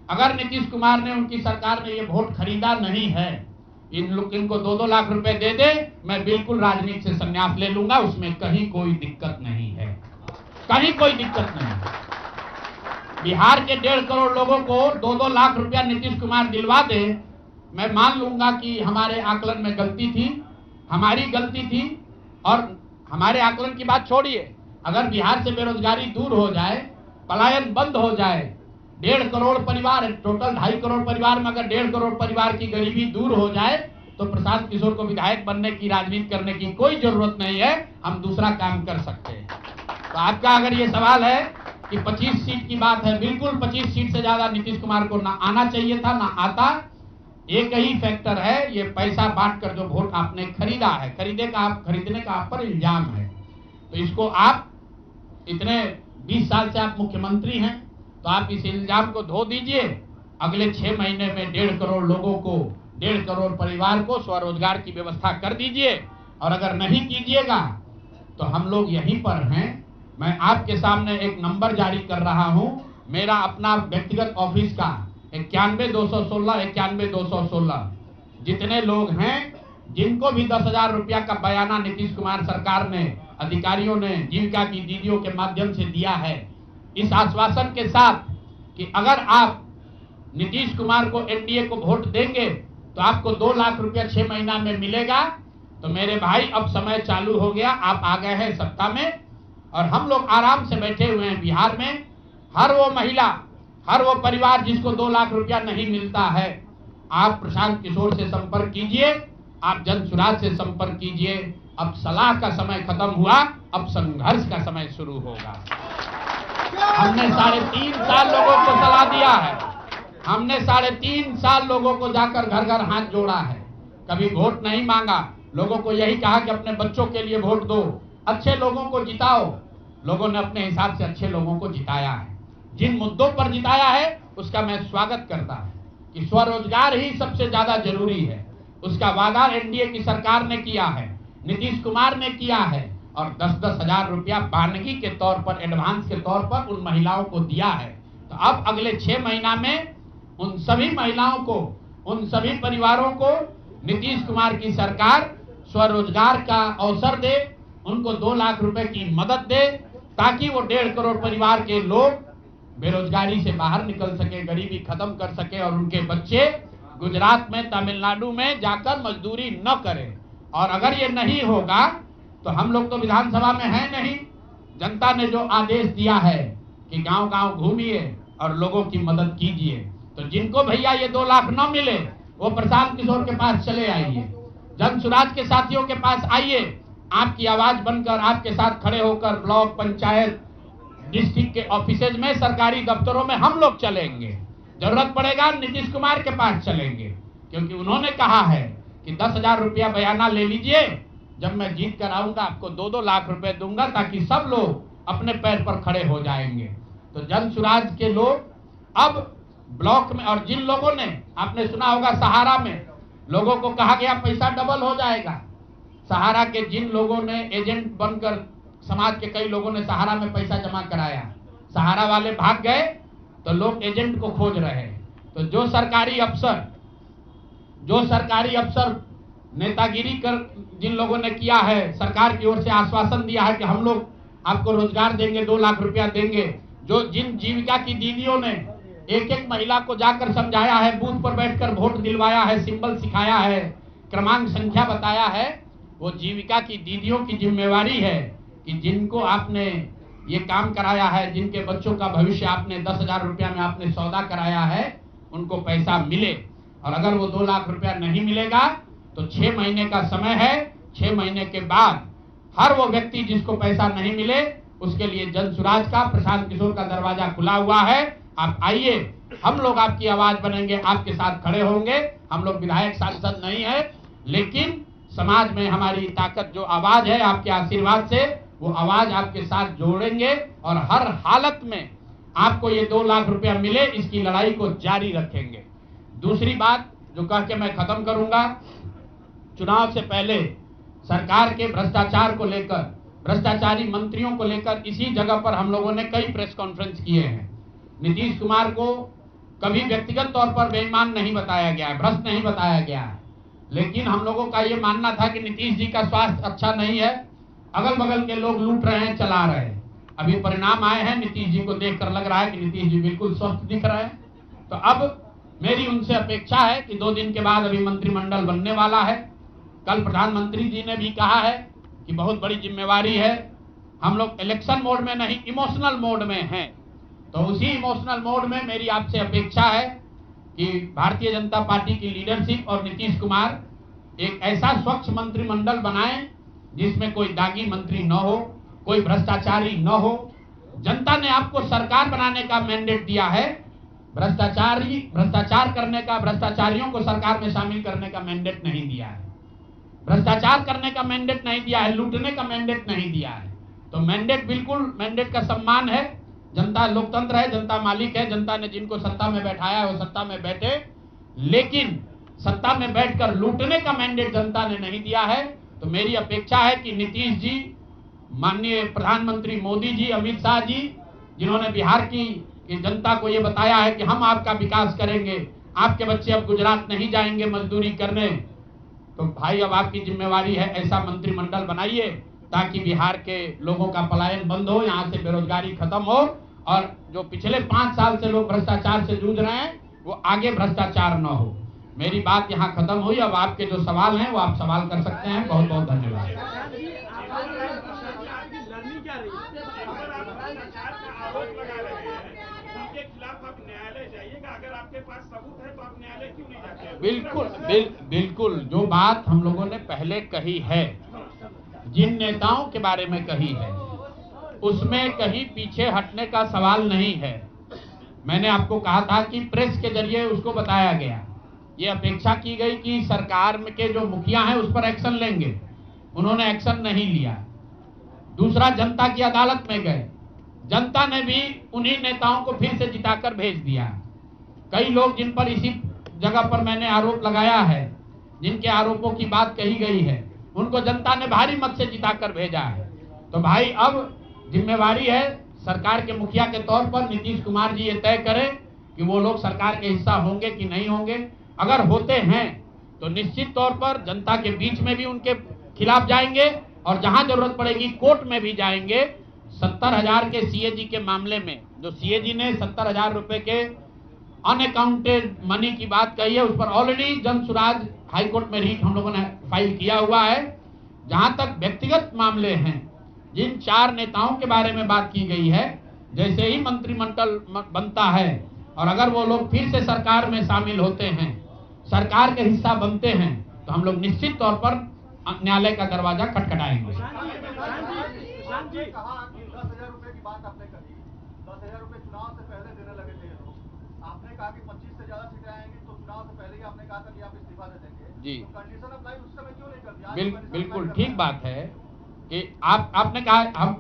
अगर नीतीश कुमार ने, उनकी सरकार ने ये वोट खरीदा नहीं है, इनको 2-2 लाख रुपए दे दे, मैं बिल्कुल राजनीति से संन्यास ले लूंगा, उसमें कहीं कोई दिक्कत नहीं है, कहीं कोई दिक्कत नहीं है। बिहार के 1.5 करोड़ लोगों को 2-2 लाख रुपया नीतीश कुमार दिलवा दे, मैं मान लूंगा कि हमारे आकलन में गलती थी, हमारी गलती थी। और हमारे आकलन की बात छोड़िए, अगर बिहार से बेरोजगारी दूर हो जाए, पलायन बंद हो जाए, 1.5 करोड़ परिवार, टोटल 2.5 करोड़ परिवार में अगर 1.5 करोड़ परिवार की गरीबी दूर हो जाए, तो प्रशांत किशोर को विधायक बनने की, राजनीति करने की कोई जरूरत नहीं है, हम दूसरा काम कर सकते हैं। तो आपका अगर ये सवाल है कि 25 सीट की बात है, बिल्कुल 25 सीट से ज्यादा नीतीश कुमार को ना आना चाहिए था, ना आता। एक ही फैक्टर है, ये पैसा बांटकर जो वोट आपने खरीदा है, खरीदने का आप पर इल्जाम है। तो इसको आप इतने 20 साल से आप मुख्यमंत्री हैं, तो आप इस इल्जाम को धो दीजिए। अगले 6 महीने में 1.5 करोड़ लोगों को, 1.5 करोड़ परिवार को स्वरोजगार की व्यवस्था कर दीजिए। और अगर नहीं कीजिएगा तो हम लोग यहीं पर हैं। मैं आपके सामने एक नंबर जारी कर रहा हूं, मेरा अपना व्यक्तिगत ऑफिस का 91-216 जितने लोग हैं, जिनको भी 10,000 रुपया का बयाना नीतीश कुमार सरकार ने, अधिकारियों ने, जीविका की दीदियों के माध्यम से दिया है, इस आश्वासन के साथ कि अगर आप नीतीश कुमार को, एनडीए को वोट देंगे तो आपको 2 लाख रुपया 6 महीना में मिलेगा। तो मेरे भाई, अब समय चालू हो गया, आप आ गए हैं सत्ता में और हम लोग आराम से बैठे हुए हैं बिहार में। हर वो महिला, हर वो परिवार जिसको 2 लाख रुपया नहीं मिलता है, आप प्रशांत किशोर से संपर्क कीजिए, आप जनसुराज से संपर्क कीजिए। अब सलाह का समय खत्म हुआ, अब संघर्ष का समय शुरू होगा। हमने 3.5 साल लोगों को सलाह दिया है, हमने 3.5 साल लोगों को जाकर घर घर हाथ जोड़ा है, कभी वोट नहीं मांगा। लोगों को यही कहा कि अपने बच्चों के लिए वोट दो, अच्छे लोगों को जिताओ। लोगों ने अपने हिसाब से अच्छे लोगों को जिताया है। जिन मुद्दों पर जिताया है उसका मैं स्वागत करता हूं कि स्वरोजगार ही सबसे ज्यादा जरूरी है। उसका वादा एनडीए की सरकार ने किया है, नीतीश कुमार ने किया है, और 10-10 हजार रुपया बानगी के तौर पर, एडवांस के तौर पर उन महिलाओं को दिया है। तो अब अगले 6 महीना में उन सभी महिलाओं को, उन सभी परिवारों को नीतीश कुमार की सरकार स्वरोजगार का अवसर दे, उनको 2 लाख रुपए की मदद दे, ताकि वो 1.5 करोड़ परिवार के लोग बेरोजगारी से बाहर निकल सके, गरीबी खत्म कर सके और उनके बच्चे गुजरात में, तमिलनाडु में जाकर मजदूरी न करें। और अगर ये नहीं होगा तो हम लोग तो विधानसभा में हैं नहीं। जनता ने जो आदेश दिया है कि गांव-गांव घूमिए और लोगों की मदद कीजिए, तो जिनको भैया ये 2 लाख न मिले, वो प्रशांत किशोर के पास चले आइए, जनसुराज के साथियों के पास आइए। आपकी आवाज बनकर, आपके साथ खड़े होकर ब्लॉक, पंचायत, डिस्ट्रिक्ट के ऑफिसेज में, सरकारी दफ्तरों में हम लोग चलेंगे। जरूरत पड़ेगा नीतीश कुमार के पास चलेंगे, क्योंकि उन्होंने कहा है कि 10,000 रुपया बयाना ले लीजिए, जब मैं जीत कर आऊंगा आपको 2-2 लाख रुपए दूंगा, ताकि सब लोग अपने पैर पर खड़े हो जाएंगे। तो जनसुराज के लोग अब ब्लॉक में, और जिन लोगों ने, आपने सुना होगा सहारा में लोगों को कहा गया पैसा डबल हो जाएगा, सहारा के जिन लोगों ने एजेंट बनकर, समाज के कई लोगों ने सहारा में पैसा जमा कराया, सहारा वाले भाग गए तो लोग एजेंट को खोज रहे हैं। तो जो सरकारी अफसर नेतागिरी कर जिन लोगों ने किया है, सरकार की ओर से आश्वासन दिया है कि हम लोग आपको रोजगार देंगे, 2 लाख रुपया देंगे, जिन जीविका की दीदियों ने एक महिला को जाकर समझाया है, बूथ पर बैठकर वोट दिलवाया है, सिंबल सिखाया है, क्रमांक संख्या बताया है, वो जीविका की दीदियों की जिम्मेवारी है कि जिनको आपने ये काम कराया है, जिनके बच्चों का भविष्य आपने 10,000 रुपया में आपने सौदा कराया है, उनको पैसा मिले। और अगर वो 2 लाख रुपया नहीं मिलेगा तो 6 महीने का समय है। 6 महीने के बाद हर वो व्यक्ति जिसको पैसा नहीं मिले, उसके लिए जनसुराज का, प्रशांत किशोर का दरवाजा खुला हुआ है। आप आइए, हम लोग आपकी आवाज बनेंगे, आपके साथ खड़े होंगे। हम लोग विधायक सांसद नहीं है, लेकिन समाज में हमारी ताकत, जो आवाज है, आपके आशीर्वाद से वो आवाज आपके साथ जोड़ेंगे और हर हालत में आपको ये 2 लाख रुपया मिले, इसकी लड़ाई को जारी रखेंगे। दूसरी बात जो कह के मैं खत्म करूंगा, चुनाव से पहले सरकार के भ्रष्टाचार को लेकर, भ्रष्टाचारी मंत्रियों को लेकर इसी जगह पर हम लोगों ने कई प्रेस कॉन्फ्रेंस किए हैं। नीतीश कुमार को कभी व्यक्तिगत तौर पर बेईमान नहीं बताया गया है, भ्रष्ट नहीं बताया गया है। लेकिन हम लोगों का ये मानना था कि नीतीश जी का स्वास्थ्य अच्छा नहीं है, अगल बगल के लोग लूट रहे हैं, चला रहे हैं। अभी परिणाम आए हैं, नीतीश जी को देखकर लग रहा है कि नीतीश जी बिल्कुल स्वस्थ दिख रहे हैं। तो अब मेरी उनसे अपेक्षा है कि 2 दिन के बाद अभी मंत्रिमंडल बनने वाला है। कल प्रधानमंत्री जी ने भी कहा है कि बहुत बड़ी जिम्मेवारी है, हम लोग इलेक्शन मोड में नहीं, इमोशनल मोड में हैं। तो उसी इमोशनल मोड में मेरी आपसे अपेक्षा है कि भारतीय जनता पार्टी की लीडरशिप और नीतीश कुमार एक ऐसा स्वच्छ मंत्रिमंडल बनाएं जिसमें कोई दागी मंत्री न हो, कोई भ्रष्टाचारी न हो। जनता ने आपको सरकार बनाने का मैंडेट दिया है, भ्रष्टाचार करने का, भ्रष्टाचारियों को सरकार में शामिल करने का मैंडेट नहीं दिया है, भ्रष्टाचार करने का मैंडेट नहीं दिया है, लूटने का मैंडेट नहीं दिया है। तो मैंडेट, बिल्कुल मैंडेट का सम्मान है। जनता लोकतंत्र है, जनता मालिक है, जनता ने जिनको सत्ता में बैठाया है वो सत्ता में बैठे, लेकिन सत्ता में बैठकर लूटने का मैंडेट जनता ने नहीं दिया है। तो मेरी अपेक्षा है कि नीतीश जी, माननीय प्रधानमंत्री मोदी जी, अमित शाह जी, जिन्होंने बिहार की जनता को ये बताया है कि हम आपका विकास करेंगे, आपके बच्चे अब गुजरात नहीं जाएंगे मजदूरी करने, तो भाई अब आपकी जिम्मेवारी है ऐसा मंत्रिमंडल बनाइए ताकि बिहार के लोगों का पलायन बंद हो, यहाँ से बेरोजगारी खत्म हो, और जो पिछले 5 साल से लोग भ्रष्टाचार से जूझ रहे हैं वो आगे भ्रष्टाचार न हो। मेरी बात यहाँ खत्म हुई। अब आपके जो सवाल हैं वो आप सवाल कर सकते हैं। बहुत बहुत धन्यवाद। बिल्कुल जो बात हम लोगों ने पहले कही है, जिन नेताओं के बारे में कही है, उसमें कहीं पीछे हटने का सवाल नहीं है। मैंने आपको कहा था कि प्रेस के जरिए उसको बताया गया, ये अपेक्षा की गई कि सरकार के जो मुखिया हैं उस पर एक्शन लेंगे, उन्होंने एक्शन नहीं लिया। दूसरा, जनता की अदालत में गए, जनता ने भी उन्हीं नेताओं को फिर से जिताकर भेज दिया। कई लोग जिन पर इसी जगह पर मैंने आरोप लगाया है, जिनके आरोपों की बात कही गई है, उनको जनता ने भारी मत से जिताकर भेजा है। तो भाई अब जिम्मेवारी है सरकार के मुखिया के तौर पर नीतीश कुमार जी ये तय करें कि वो लोग सरकार के हिस्सा होंगे कि नहीं होंगे। अगर होते हैं तो निश्चित तौर पर जनता के बीच में भी उनके खिलाफ जाएंगे और जहां जरूरत पड़ेगी कोर्ट में भी जाएंगे। 70,000 के सीएजी के मामले में जो सीएजी ने 70,000 रुपए के अनअकाउंटेड मनी की बात कही है, उस पर ऑलरेडी जन सुराज हाईकोर्ट में रीट हम लोगों ने फाइल किया हुआ है। जहां तक व्यक्तिगत मामले हैं, जिन 4 नेताओं के बारे में बात की गई है, जैसे ही मंत्रिमंडल बनता है और अगर वो लोग फिर से सरकार में शामिल होते हैं, सरकार के हिस्सा बनते हैं, तो हम लोग निश्चित तौर पर न्यायालय का दरवाजा खटखटाएंगे। 10,000 रुपए की बात आपने कही, 10,000 रुपए चुनाव से पहले देने लगे थे लोग। आपने कहा कि 25 से ज्यादा सीटें आएंगी तो चुनाव से पहले ही आपने कहा था कि आप इस्तीफा दे देंगे जी। तो कंडीशन अप्लाई उस समय क्यों नहीं कर दिया? बिल्कुल ठीक बात है कि आपने कहा हम